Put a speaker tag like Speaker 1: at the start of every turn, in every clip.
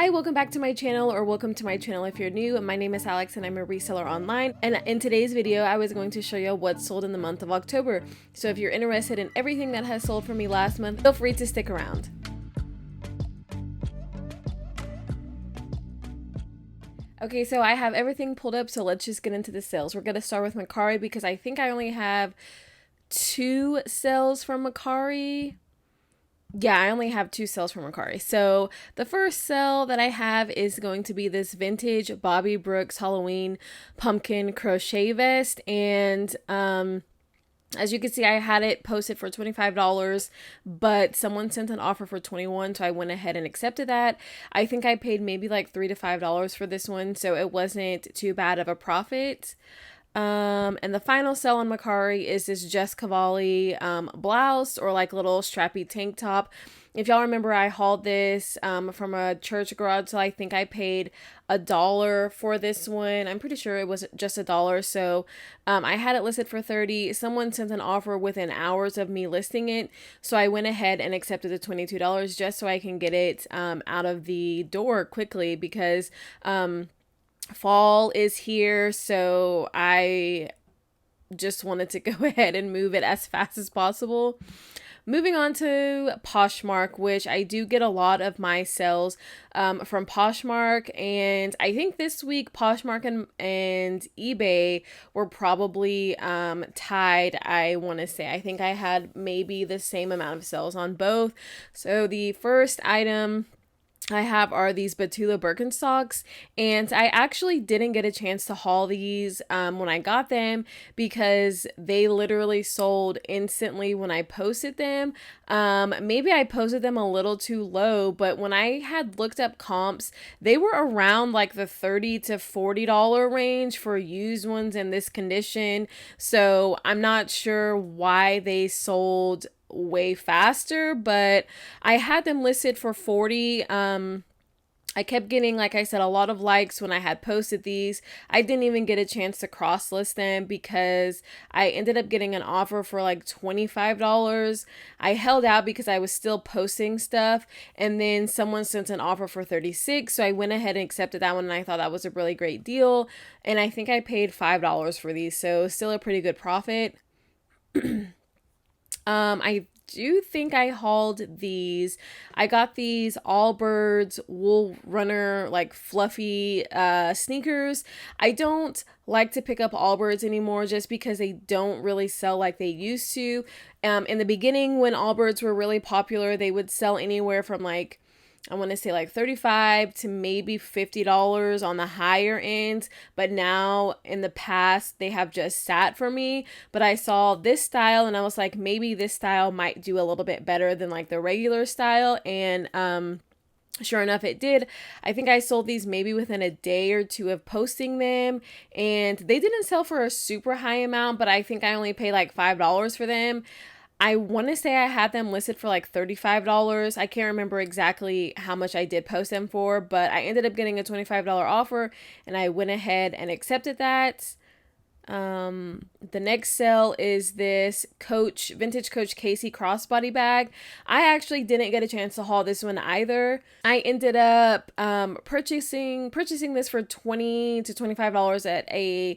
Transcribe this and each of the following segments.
Speaker 1: Hi, welcome back to my channel, or welcome to my channel if you're new. My name is Alex and I'm a reseller online, and in today's video I was going to show you what sold in the month of October. So if you're interested in everything that has sold for me last month, feel free to stick around. Okay, so I have everything pulled up, so let's just get into the sales. We're going to start with Mercari because I think I only have 2 sales from Mercari. Yeah, I only have 2 sales from Mercari. So the first sale that I have is going to be this vintage Bobby Brooks Halloween pumpkin crochet vest. And as you can see, I had it posted for $25, but someone sent an offer for $21, so I went ahead and accepted that. I think I paid maybe like $3 to $5 for this one, so it wasn't too bad of a profit. And the final sell on Mercari is this Jess Cavalli blouse, or like little strappy tank top. If y'all remember, I hauled this from a church garage, so I think I paid $1 for this one. I'm pretty sure it was just $1. So I had it listed for $30. Someone sent an offer within hours of me listing it, so I went ahead and accepted the $22 just so I can get it out of the door quickly, because fall is here, so I just wanted to go ahead and move it as fast as possible. Moving on to Poshmark, which I do get a lot of my sales from Poshmark, and I think this week Poshmark and eBay were probably tied. I want to say I think I had maybe the same amount of sales on both. So the first item I have are these Batula Birkenstocks, and I actually didn't get a chance to haul these when I got them, because they literally sold instantly when I posted them. Maybe I posted them a little too low, but when I had looked up comps, they were around like the $30 to $40 range for used ones in this condition. So I'm not sure why they sold way faster, but I had them listed for $40. I kept getting, like I said, a lot of likes when I had posted these. I didn't even get a chance to cross list them because I ended up getting an offer for like $25. I held out because I was still posting stuff, and then someone sent an offer for $36, so I went ahead and accepted that one, and I thought that was a really great deal, and I think I paid $5 for these, so still a pretty good profit. I do think I hauled these. I got these Allbirds Wool Runner, like fluffy sneakers. I don't like to pick up Allbirds anymore just because they don't really sell like they used to. In the beginning, when Allbirds were really popular, they would sell anywhere from like, I want to say like $35 to maybe $50 on the higher end. But now in the past, they have just sat for me. But I saw this style and I was like, maybe this style might do a little bit better than like the regular style. And sure enough, it did. I think I sold these maybe within a day or two of posting them, and they didn't sell for a super high amount, but I think I only paid like $5 for them. I want to say I had them listed for like $35. I can't remember exactly how much I did post them for, but I ended up getting a $25 offer, and I went ahead and accepted that. The next sale is this vintage Coach Casey crossbody bag. I actually didn't get a chance to haul this one either. I ended up purchasing this for $20 to $25 at a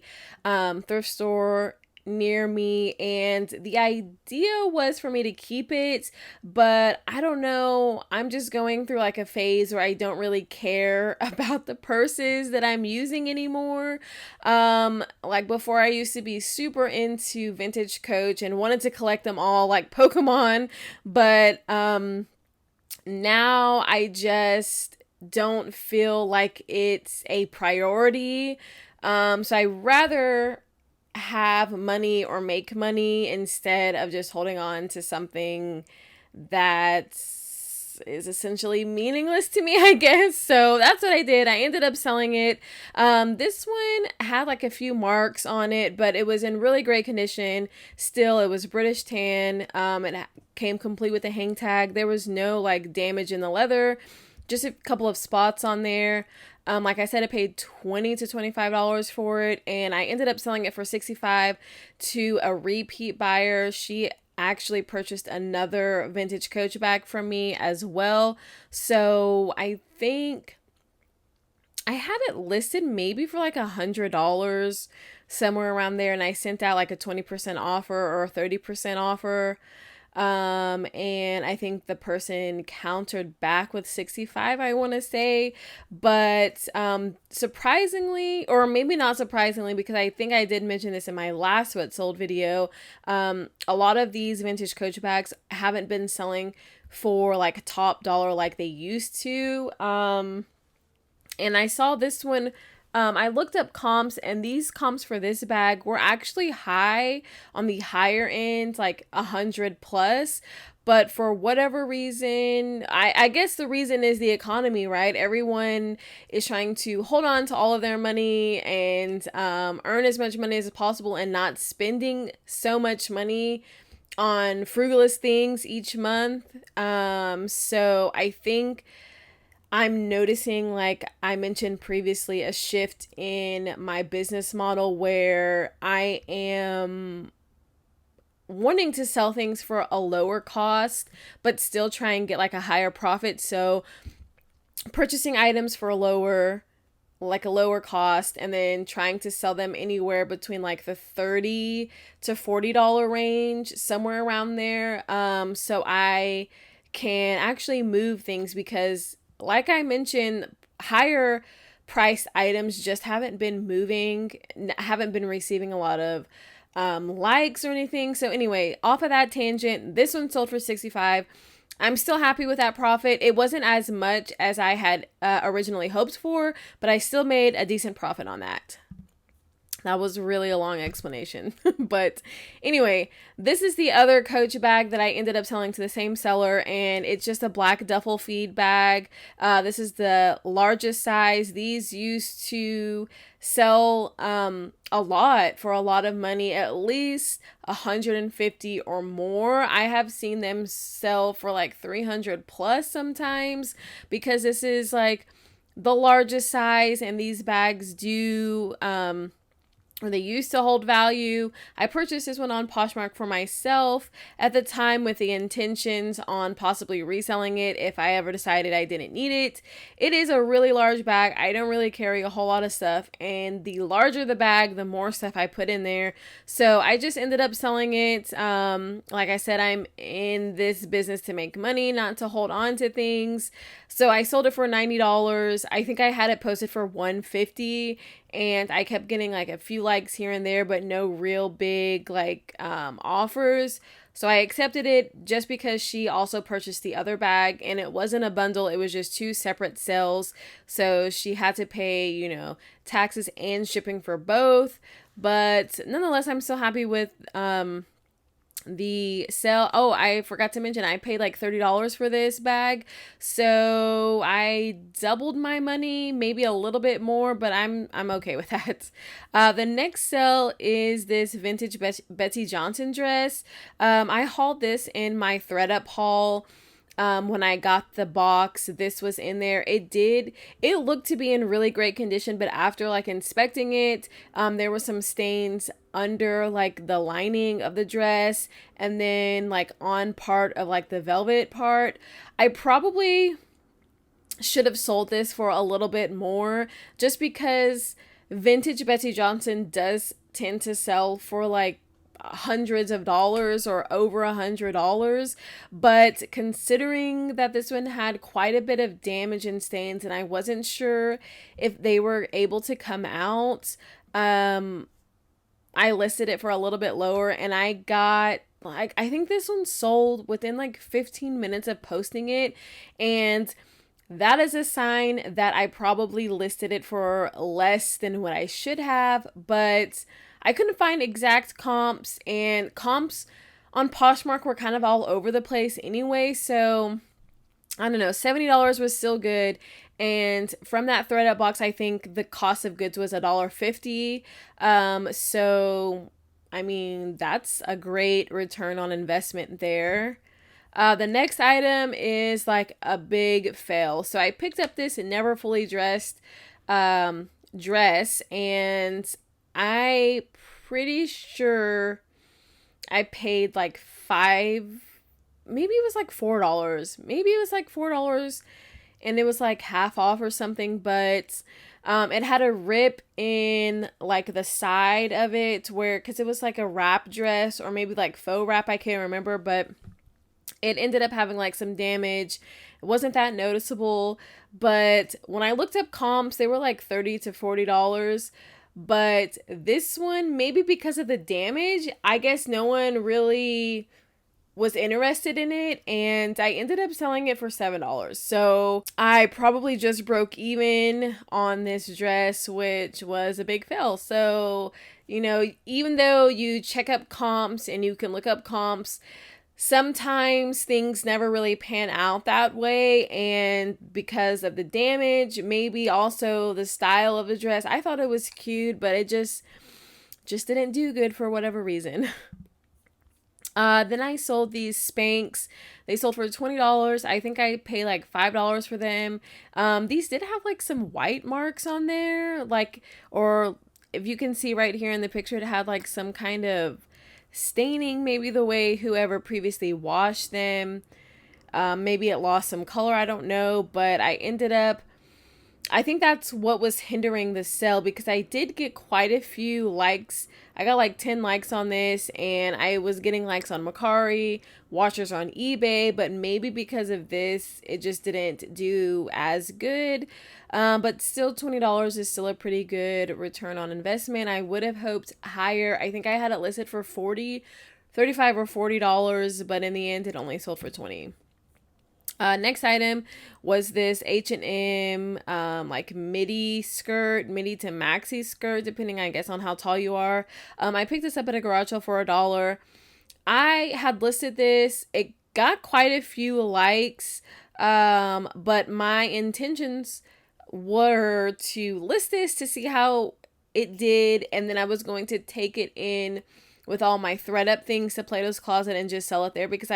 Speaker 1: thrift store near me, and the idea was for me to keep it, but I don't know, I'm just going through like a phase where I don't really care about the purses that I'm using anymore. Like before, I used to be super into vintage Coach and wanted to collect them all like Pokemon, but now I just don't feel like it's a priority. So I rather have money or make money instead of just holding on to something that is essentially meaningless to me, I guess. So that's what I did. I ended up selling it. This one had like a few marks on it, but it was in really great condition. Still, it was British tan. It came complete with a hang tag. There was no like damage in the leather, just a couple of spots on there. Like I said, I paid $20 to $25 for it, and I ended up selling it for $65 to a repeat buyer. She actually purchased another vintage Coach bag from me as well. So I think I had it listed maybe for like $100, somewhere around there, and I sent out like a 20% offer or a 30% offer. And I think the person countered back with 65, I want to say. But surprisingly, or maybe not surprisingly, because I think I did mention this in my last What Sold video, a lot of these vintage Coach bags haven't been selling for like top dollar like they used to. And I saw this one. I looked up comps, and these comps for this bag were actually high on the higher end, like 100 plus. But for whatever reason, I guess the reason is the economy, right? Everyone is trying to hold on to all of their money and earn as much money as possible and not spending so much money on frivolous things each month. So I think I'm noticing, like I mentioned previously, a shift in my business model where I am wanting to sell things for a lower cost, but still try and get like a higher profit. So purchasing items for a lower cost, and then trying to sell them anywhere between like the $30 to $40 range, somewhere around there. So I can actually move things because, like I mentioned, higher priced items just haven't been moving, haven't been receiving a lot of likes or anything. So anyway, off of that tangent, this one sold for 65. I'm still happy with that profit. It wasn't as much as I had originally hoped for, but I still made a decent profit on that. That was really a long explanation. But anyway, this is the other Coach bag that I ended up selling to the same seller, and it's just a black duffel feed bag. This is the largest size. These used to sell a lot for a lot of money, at least 150 or more. I have seen them sell for like 300 plus sometimes, because this is like the largest size, and these bags do or they used to hold value. I purchased this one on Poshmark for myself at the time with the intentions on possibly reselling it if I ever decided I didn't need it. It is a really large bag. I don't really carry a whole lot of stuff, and the larger the bag, the more stuff I put in there. So I just ended up selling it. Like I said, I'm in this business to make money, not to hold on to things. So I sold it for $90. I think I had it posted for $150, and I kept getting like a few likes here and there, but no real big like offers. So I accepted it just because she also purchased the other bag, and it wasn't a bundle. It was just two separate sales. So she had to pay, taxes and shipping for both. But nonetheless, I'm still happy with the sale. Oh, I forgot to mention, I paid like $30 for this bag, so I doubled my money, maybe a little bit more, but I'm okay with that. The next sale is this vintage Betsy Johnson dress. I hauled this in my ThredUp haul. When I got the box, this was in there. It looked to be in really great condition, but after like inspecting it, there were some stains under like the lining of the dress, and then like on part of like the velvet part. I probably should have sold this for a little bit more, just because vintage Betsy Johnson does tend to sell for like hundreds of dollars or over $100. But considering that this one had quite a bit of damage and stains, and I wasn't sure if they were able to come out, I listed it for a little bit lower, and I got like, I think this one sold within like 15 minutes of posting it. And that is a sign that I probably listed it for less than what I should have. But I couldn't find exact comps, and comps on Poshmark were kind of all over the place anyway. So I don't know, $70 was still good. And from that ThredUp box, I think the cost of goods was $1.50. So I mean, that's a great return on investment there. The next item is like a big fail. So I picked up this never fully dressed dress, and I pretty sure I paid like maybe it was like $4. Maybe it was like $4 and it was like half off or something, but it had a rip in like the side of it where, because it was like a wrap dress or maybe like faux wrap, I can't remember, but it ended up having like some damage. It wasn't that noticeable, but when I looked up comps, they were like $30 to $40. But this one, maybe because of the damage, I guess no one really was interested in it, and I ended up selling it for $7. So I probably just broke even on this dress, which was a big fail. So, you know, even though you check up comps and you can look up comps, sometimes things never really pan out that way, and because of the damage, maybe also the style of the dress, I thought it was cute, but it just didn't do good for whatever reason. Then I sold these Spanx. They sold for $20. I think I paid like $5 for them. These did have like some white marks on there, like, or if you can see right here in the picture, it had like some kind of staining, maybe the way whoever previously washed them. Maybe it lost some color, I don't know, but I think that's what was hindering the sale, because I did get quite a few likes. I got like 10 likes on this, and I was getting likes on Mercari, watchers on eBay, but maybe because of this, it just didn't do as good. But still, $20 is still a pretty good return on investment. I would have hoped higher. I think I had it listed for $35 or $40, but in the end, it only sold for $20. Next item was this H&M like midi to maxi skirt, depending, I guess, on how tall you are. I picked this up at a garage sale for $1. I had listed this. It got quite a few likes, but my intentions were to list this to see how it did, and then I was going to take it in with all my thread up things to Plato's Closet and just sell it there, because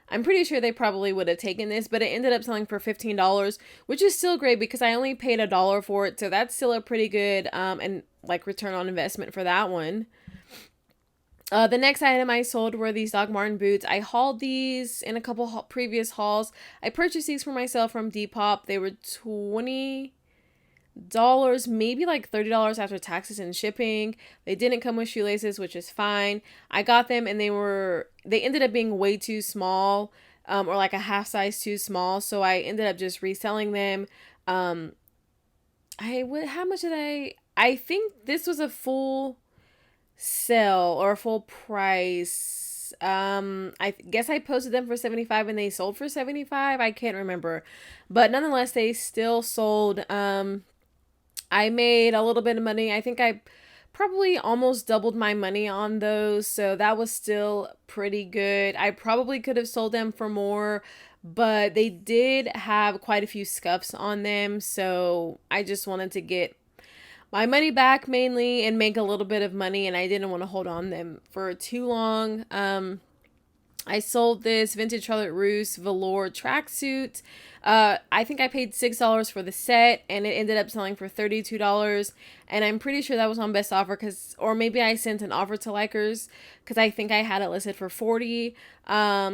Speaker 1: I'm pretty sure they probably would have taken this, but it ended up selling for $15, which is still great because I only paid $1 for it. So that's still a pretty good and like return on investment for that one. The next item I sold were these Doc Marten boots. I hauled these in a couple previous hauls. I purchased these for myself from Depop. They were $20, maybe like $30 after taxes and shipping. They didn't come with shoelaces, which is fine. I got them and they ended up being way too small, or like a half size too small. So I ended up just reselling them. How much did I think this was a full sale or a full price. I guess I posted them for 75 and they sold for 75. I can't remember, but nonetheless, they still sold. I made a little bit of money. I think I probably almost doubled my money on those, so that was still pretty good. I probably could have sold them for more, but they did have quite a few scuffs on them, so I just wanted to get my money back mainly and make a little bit of money, and I didn't want to hold on them for too long. I sold this vintage Charlotte Russe velour tracksuit. I think I paid $6 for the set, and it ended up selling for $32. And I'm pretty sure that was on best offer, or maybe I sent an offer to Likers, because I think I had it listed for $40.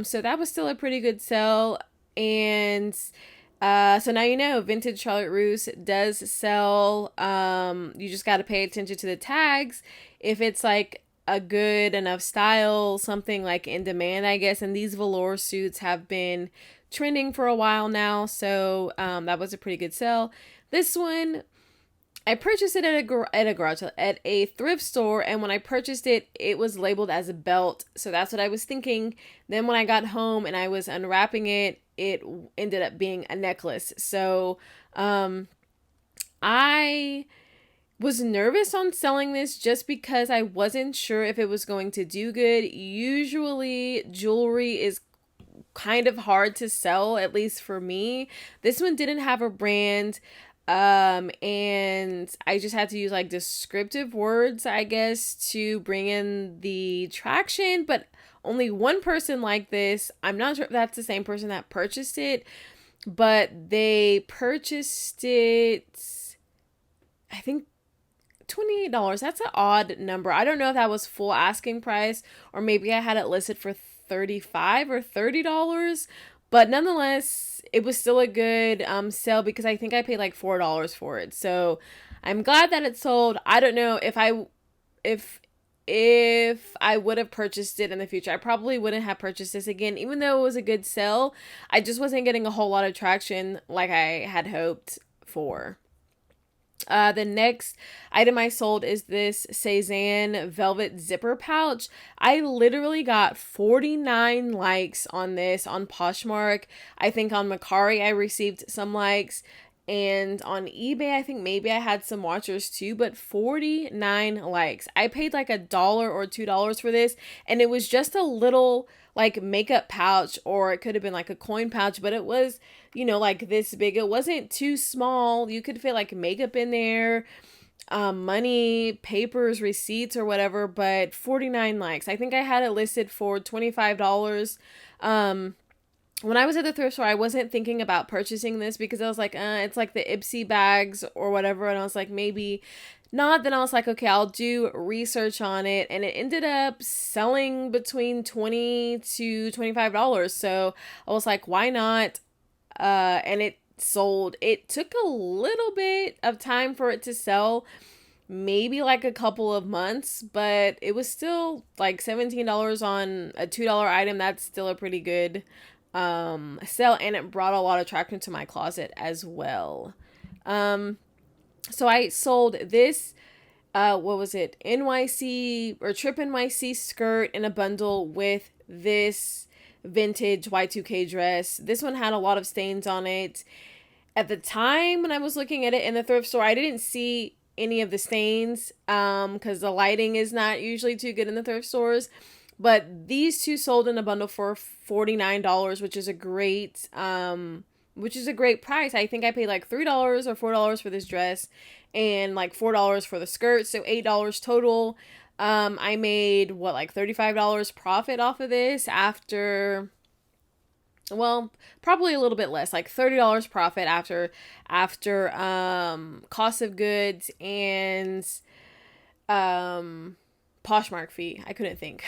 Speaker 1: So that was still a pretty good sell. And so now you know, vintage Charlotte Russe does sell. You just got to pay attention to the tags. If it's like a good enough style, something like in demand, I guess. And these velour suits have been trending for a while now, so that was a pretty good sell. This one, I purchased it at a thrift store, and when I purchased it, it was labeled as a belt, so that's what I was thinking. Then when I got home and I was unwrapping it, it ended up being a necklace. So I was nervous on selling this just because I wasn't sure if it was going to do good. Usually jewelry is kind of hard to sell, at least for me. This one didn't have a brand, and I just had to use like descriptive words, I guess, to bring in the traction, but only one person liked this. I'm not sure if that's the same person that purchased it, but they purchased it, I think, $28. That's an odd number. I don't know if that was full asking price, or maybe I had it listed for $35 or $30, But nonetheless, it was still a good sale because I think I paid like $4 for it. So I'm glad that it sold. I don't know if if I would have purchased it in the future. I probably wouldn't have purchased this again, even though it was a good sale. I just wasn't getting a whole lot of traction like I had hoped for. The next item I sold is this Cezanne velvet zipper pouch. I literally got 49 likes on this on Poshmark. I think on Mercari I received some likes. And on eBay, I think maybe I had some watchers too, but 49 likes. I paid like $1 or $2 for this, and it was just a little like makeup pouch, or it could have been like a coin pouch, but it was, like this big. It wasn't too small. You could fit like makeup in there, money, papers, receipts, or whatever, but 49 likes. I think I had it listed for $25. When I was at the thrift store, I wasn't thinking about purchasing this because I was like, it's like the Ipsy bags or whatever. And I was like, maybe not. Then I was like, okay, I'll do research on it. And it ended up selling between $20 to $25. So I was like, why not? And it sold. It took a little bit of time for it to sell, maybe like a couple of months, but it was still like $17 on a $2 item. That's still a pretty good sell, and it brought a lot of traction to my closet as well. So I sold this what was it, NYC or Trip NYC skirt in a bundle with this vintage Y2K dress. This one had a lot of stains on it. At the time when I was looking at it in the thrift store, I didn't see any of the stains because the lighting is not usually too good in the thrift stores. But these two sold in a bundle for $49, which is a great price. I think I paid like $3 or $4 for this dress and like $4 for the skirt, so $8 total. I made like $35 profit off of this after, well, probably a little bit less, like $30 profit after cost of goods and Poshmark fee. I couldn't think.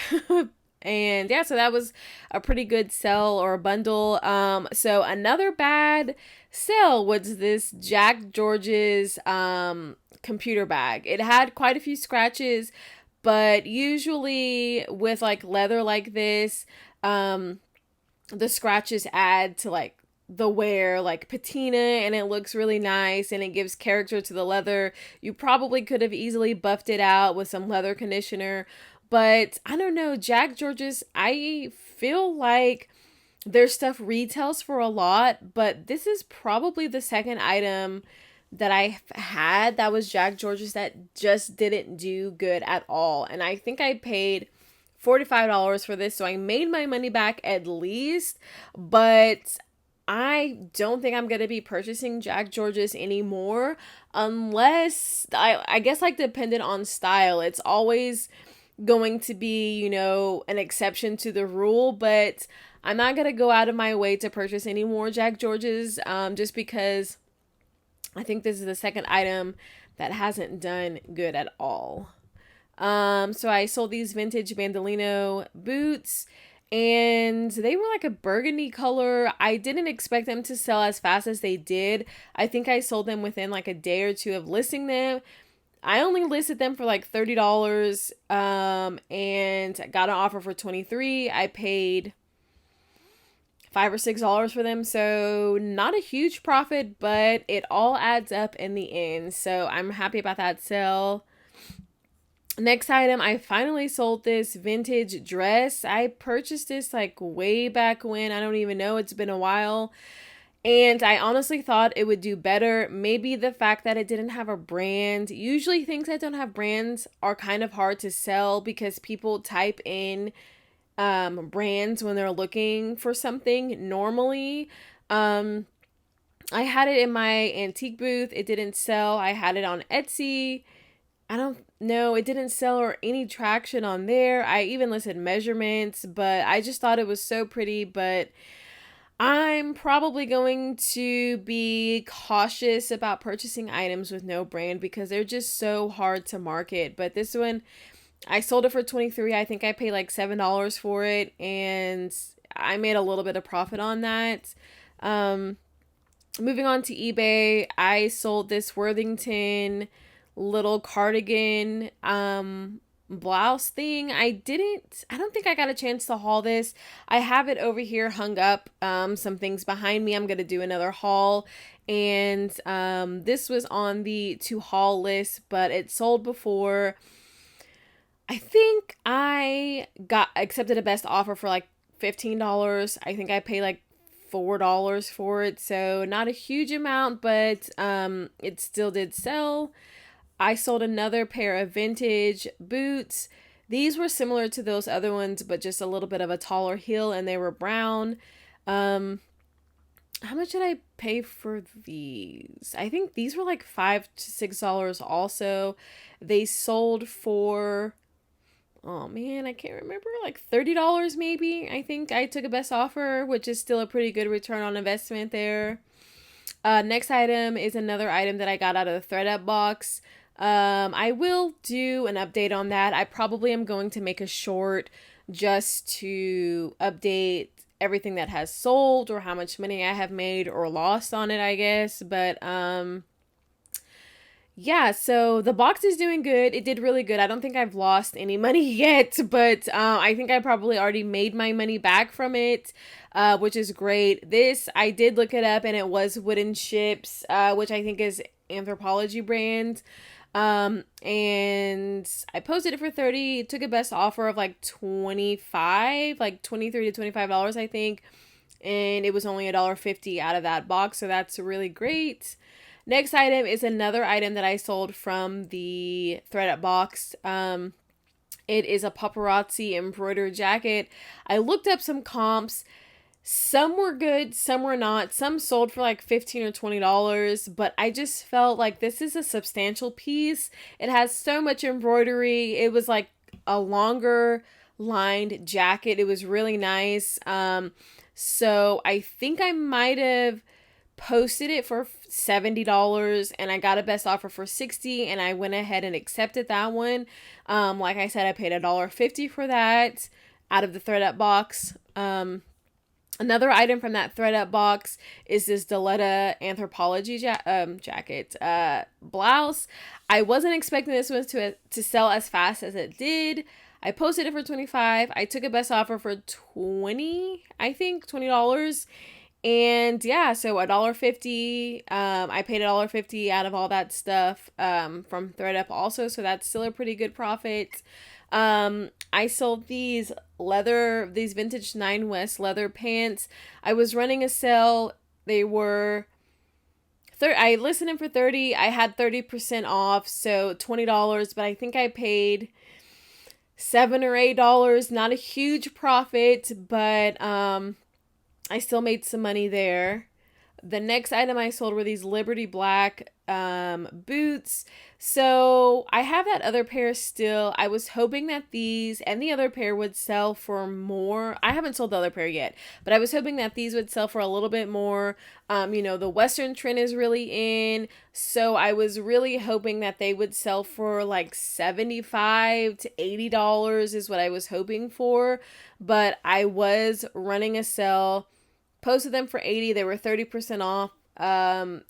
Speaker 1: And yeah, so that was a pretty good sell or a bundle. So another bad sale was this Jack George's computer bag. It had quite a few scratches, but usually with like leather like this, the scratches add to like the wear, like patina, and it looks really nice and it gives character to the leather. You probably could have easily buffed it out with some leather conditioner, but I don't know, Jack George's, I feel like their stuff retails for a lot, but this is probably the second item that I had that was Jack George's that just didn't do good at all. And I think I paid $45 for this, so I made my money back at least, but I don't think I'm going to be purchasing Jack George's anymore unless, I guess, like, dependent on style. It's always going to be, an exception to the rule, but I'm not going to go out of my way to purchase any more Jack George's just because I think this is the second item that hasn't done good at all. So I sold these vintage Bandolino boots, and they were like a burgundy color. I didn't expect them to sell as fast as they did. I think I sold them within like a day or two of listing them. I only listed them for like $30 and got an offer for $23. I paid $5 or $6 for them, so not a huge profit, but it all adds up in the end. So I'm happy about that sale. Next item, I finally sold this vintage dress. I purchased this like way back when. I don't even know. It's been a while. And I honestly thought it would do better. Maybe the fact that it didn't have a brand. Usually things that don't have brands are kind of hard to sell because people type in brands when they're looking for something normally. I had it in my antique booth. It didn't sell. I had it on Etsy. I don't know, it didn't sell or any traction on there. I even listed measurements, but I just thought it was so pretty. But I'm probably going to be cautious about purchasing items with no brand because they're just so hard to market. But this one, I sold it for $23. I think I paid like $7 for it, and I made a little bit of profit on that. Moving on to eBay, I sold this Worthington little cardigan blouse thing. I don't think I got a chance to haul this. I have it over here hung up, some things behind me. I'm gonna do another haul, and this was on the to haul list, but it sold before. I think I got accepted a best offer for like $15. I think I paid like $4 for it, so not a huge amount, but it still did sell. I sold another pair of vintage boots. These were similar to those other ones, but just a little bit of a taller heel, and they were brown. How much did I pay for these? I think these were like $5 to $6 also. They sold for, oh man, I can't remember, like $30 maybe. I think I took a best offer, which is still a pretty good return on investment there. Next item is another item that I got out of the ThreadUp box. I will do an update on that. I probably am going to make a short just to update everything that has sold or how much money I have made or lost on it, I guess. But yeah, so the box is doing good. It did really good. I don't think I've lost any money yet, but I think I probably already made my money back from it, which is great. This, I did look it up, and it was Wooden Ships, which I think is Anthropologie brand. And I posted it for 30. It took a best offer of like 25, like 23 to $25, I think. And it was only $1.50 out of that box. So that's really great. Next item is another item that I sold from the ThreadUp box. It is a paparazzi embroidered jacket. I looked up some comps. Some were good, some were not. Some sold for like $15 or $20, but I just felt like this is a substantial piece. It has so much embroidery. It was like a longer lined jacket. It was really nice. So I think I might have posted it for $70, and I got a best offer for $60, and I went ahead and accepted that one. Like I said, I paid $1.50 for that out of the ThreadUp box. Another item from that ThreadUp box is this Diletta Anthropologie jacket blouse. I wasn't expecting this one to sell as fast as it did. I posted it for $25. I took a best offer for $20. And yeah, so $1.50. I paid $1.50 out of all that stuff from ThreadUp also, so that's still a pretty good profit. I sold these vintage Nine West leather pants. I was running a sale. They were I listed them for 30. I had 30% off, so $20, but I think I paid $7 or $8. Not a huge profit, but I still made some money there. The next item I sold were these Liberty Black boots. So I have that other pair still. I was hoping that these and the other pair would sell for more. I haven't sold the other pair yet, but I was hoping that these would sell for a little bit more. The Western trend is really in. So I was really hoping that they would sell for like $75 to $80 is what I was hoping for. But I was running a sale. Posted them for $80. They were 30% off.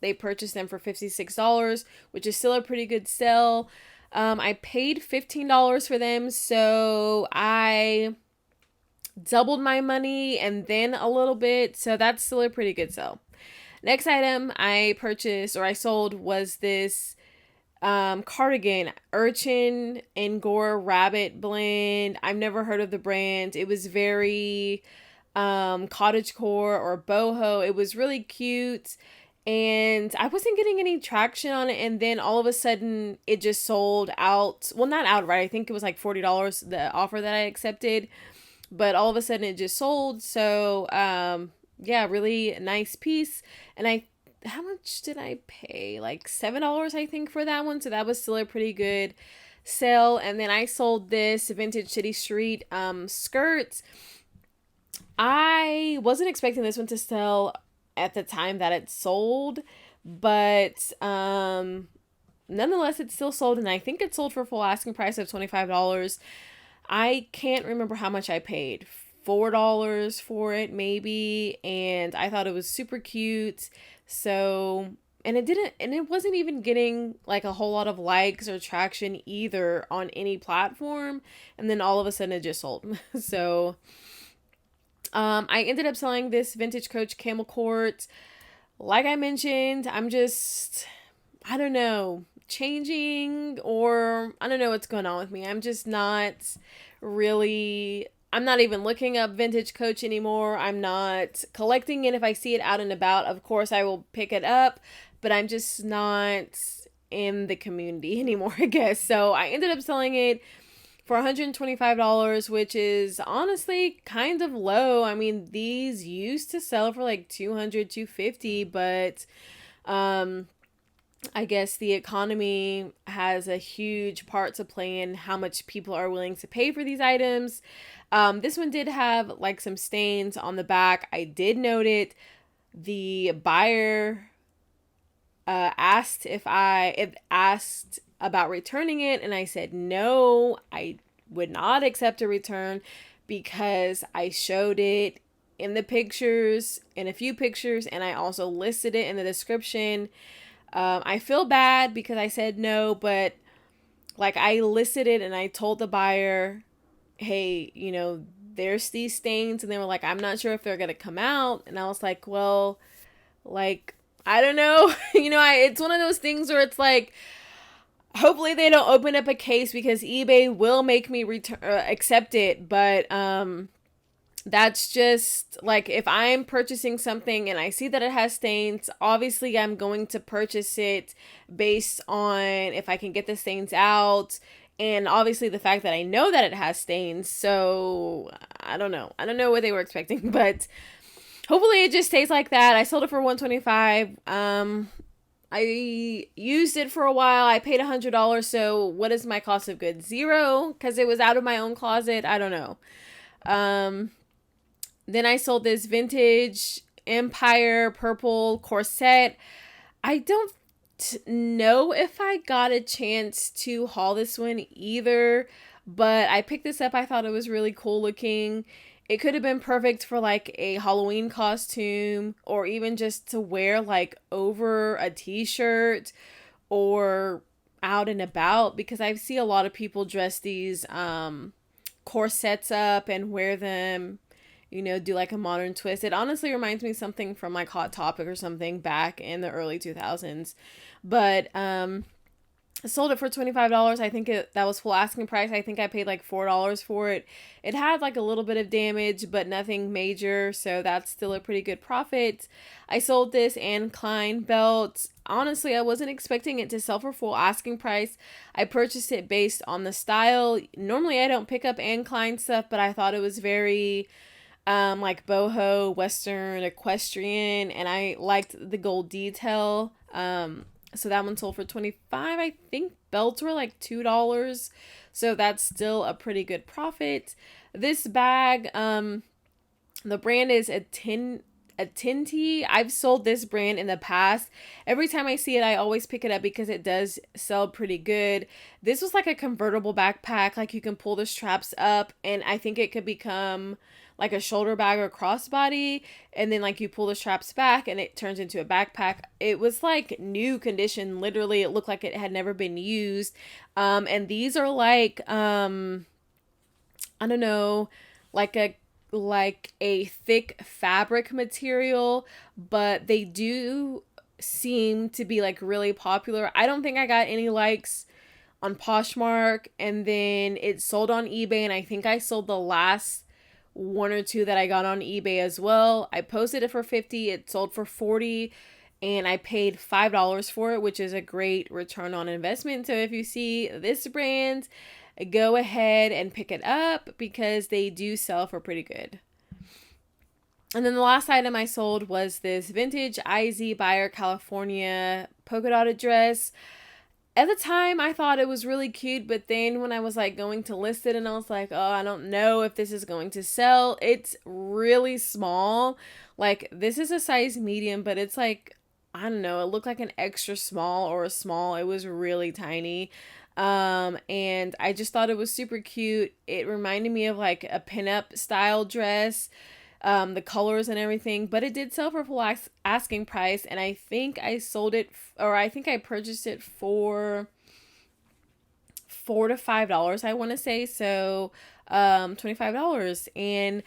Speaker 1: They purchased them for $56, which is still a pretty good sale. I paid $15 for them, so I doubled my money and then a little bit, so that's still a pretty good sale. Next item I sold was this cardigan, Urchin Angora Rabbit blend. I've never heard of the brand. It was very cottagecore or boho. It was really cute, and I wasn't getting any traction on it, and then all of a sudden it just sold out. Well, not outright. I think it was like $40, the offer that I accepted, but all of a sudden it just sold. So yeah, really nice piece. And how much did I pay? Like $7, I think, for that one. So that was still a pretty good sale. And then I sold this vintage City Street skirt. I wasn't expecting this one to sell at the time that it sold, but nonetheless, it still sold, and I think it sold for full asking price of $25. I can't remember how much I paid. $4 for it maybe, and I thought it was super cute. So, and it wasn't even getting like a whole lot of likes or traction either on any platform, and then all of a sudden it just sold. So I ended up selling this vintage Coach camel court. Like I mentioned, I don't know, changing, or I don't know what's going on with me. I'm just not really, I'm not even looking up vintage Coach anymore. I'm not collecting it. If I see it out and about, of course I will pick it up, but I'm just not in the community anymore, I guess. So I ended up selling it for $125, which is honestly kind of low. I mean, these used to sell for like $200, $250, but I guess the economy has a huge part to play in how much people are willing to pay for these items. This one did have like some stains on the back. I did note it. The buyer asked asked about returning it, and I said no, I would not accept a return because I showed it in the pictures, in a few pictures, and I also listed it in the description. I feel bad because I said no, but like I listed it and I told the buyer, hey, there's these stains, and they were like, I'm not sure if they're gonna come out, and I was like, well, like, I don't know. It's one of those things where it's like, hopefully they don't open up a case because eBay will make me accept it. But that's just like, if I'm purchasing something and I see that it has stains, obviously I'm going to purchase it based on if I can get the stains out. And obviously the fact that I know that it has stains. So I don't know. I don't know what they were expecting, but hopefully it just stays like that. I sold it for $125. I used it for a while. I paid $100. So what is my cost of goods? $0, because it was out of my own closet. I don't know. Then I sold this vintage Empire purple corset. I don't know if I got a chance to haul this one either, but I picked this up. I thought it was really cool looking. It could have been perfect for like a Halloween costume, or even just to wear like over a t-shirt or out and about, because I see a lot of people dress these corsets up and wear them, do like a modern twist. It honestly reminds me of something from like Hot Topic or something back in the early 2000s. But I sold it for $25. I think that was full asking price. I think I paid like $4 for it. It had like a little bit of damage, but nothing major, so that's still a pretty good profit. I sold this Anne Klein belt. Honestly, I wasn't expecting it to sell for full asking price. I purchased it based on the style. Normally, I don't pick up Anne Klein stuff, but I thought it was very like boho, western, equestrian, and I liked the gold detail. So that one sold for $25. I think belts were like $2. So that's still a pretty good profit. This bag, the brand is a Tinty. I've sold this brand in the past. Every time I see it, I always pick it up because it does sell pretty good. This was like a convertible backpack. Like, you can pull the straps up, and I think it could become like a shoulder bag or crossbody, and then like you pull the straps back and it turns into a backpack. It was like new condition. Literally, it looked like it had never been used. And these are like, I don't know, like a thick fabric material, but they do seem to be like really popular. I don't think I got any likes on Poshmark, and then it sold on eBay, and I think I sold the last one or two that I got on eBay as well. I posted it for $50, it sold for $40, and I paid $5 for it, which is a great return on investment. So if you see this brand, go ahead and pick it up because they do sell for pretty good. And then the last item I sold was this vintage IZ Buyer California polka dotted dress. At the time, I thought it was really cute, but then when I was like going to list it, and I was like, oh, I don't know if this is going to sell. It's really small. Like, this is a size medium, but it's like I don't know, it looked like an extra small or a small. It was really tiny. And I just thought it was super cute. It reminded me of like a pinup style dress, the colors and everything, but it did sell for full asking price. And I think I sold it, or I think I purchased it for $4 to $5, I want to say. So, $25. And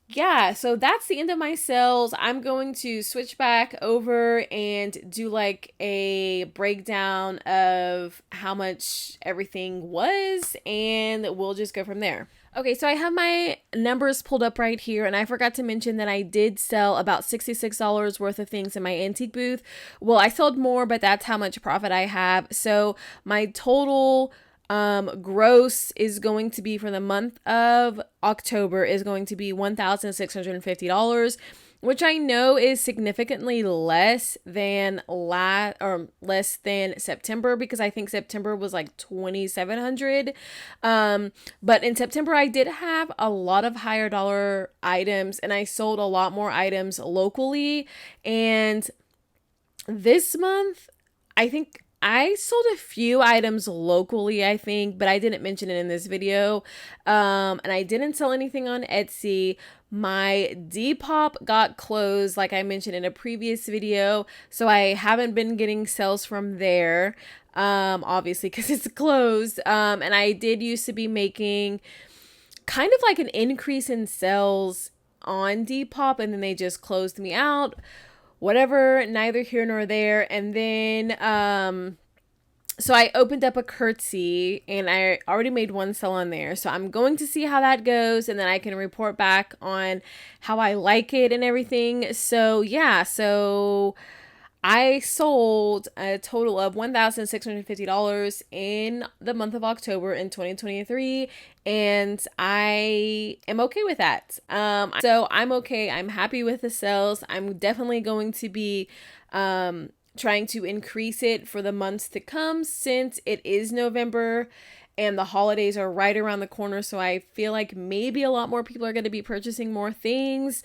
Speaker 1: yeah, so that's the end of my sales. I'm going to switch back over and do like a breakdown of how much everything was, and we'll just go from there. Okay, so I have my numbers pulled up right here, and I forgot to mention that I did sell about $66 worth of things in my antique booth. Well, I sold more, but that's how much profit I have. So my total gross is going to be for the month of October is going to be $1,650, which I know is significantly less than less than September, because I think September was like $2,700. But in September I did have a lot of higher dollar items, and I sold a lot more items locally. And this month, I think I sold a few items locally, I think, but I didn't mention it in this video. And I didn't sell anything on Etsy. My Depop got closed, like I mentioned in a previous video, so I haven't been getting sales from there, obviously, because it's closed. And I did used to be making kind of like an increase in sales on Depop, and then they just closed me out. Whatever, neither here nor there. And then, so I opened up a Curtsy, and I already made one sale on there. So I'm going to see how that goes, and then I can report back on how I like it and everything. So yeah, so I sold a total of $1,650 in the month of October in 2023, and I am okay with that. So I'm okay. I'm happy with the sales. I'm definitely going to be trying to increase it for the months to come, since it is November and the holidays are right around the corner. So I feel like maybe a lot more people are going to be purchasing more things.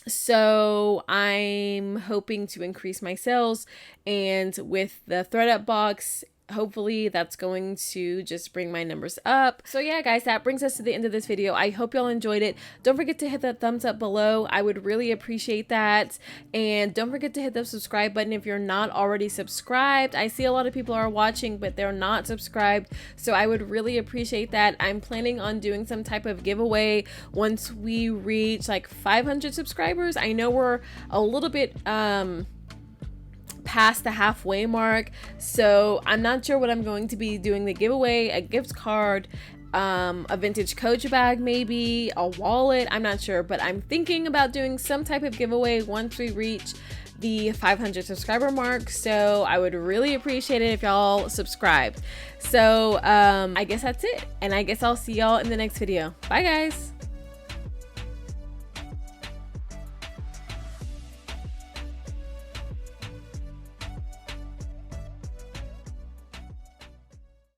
Speaker 1: So I'm hoping to increase my sales, and with the ThredUp box, hopefully that's going to just bring my numbers up. So yeah, guys, that brings us to the end of this video. I hope y'all enjoyed it. Don't forget to hit that thumbs up below. I would really appreciate that. And don't forget to hit the subscribe button if you're not already subscribed. I see a lot of people are watching, but they're not subscribed. So I would really appreciate that. I'm planning on doing some type of giveaway once we reach like 500 subscribers. I know we're a little bit, past the halfway mark, so I'm not sure what I'm going to be doing the giveaway. A gift card, a vintage Coach bag, maybe a wallet, I'm not sure, but I'm thinking about doing some type of giveaway once we reach the 500 subscriber mark. So I would really appreciate it if y'all subscribed. So I guess that's it, and I guess I'll see y'all in the next video. Bye guys.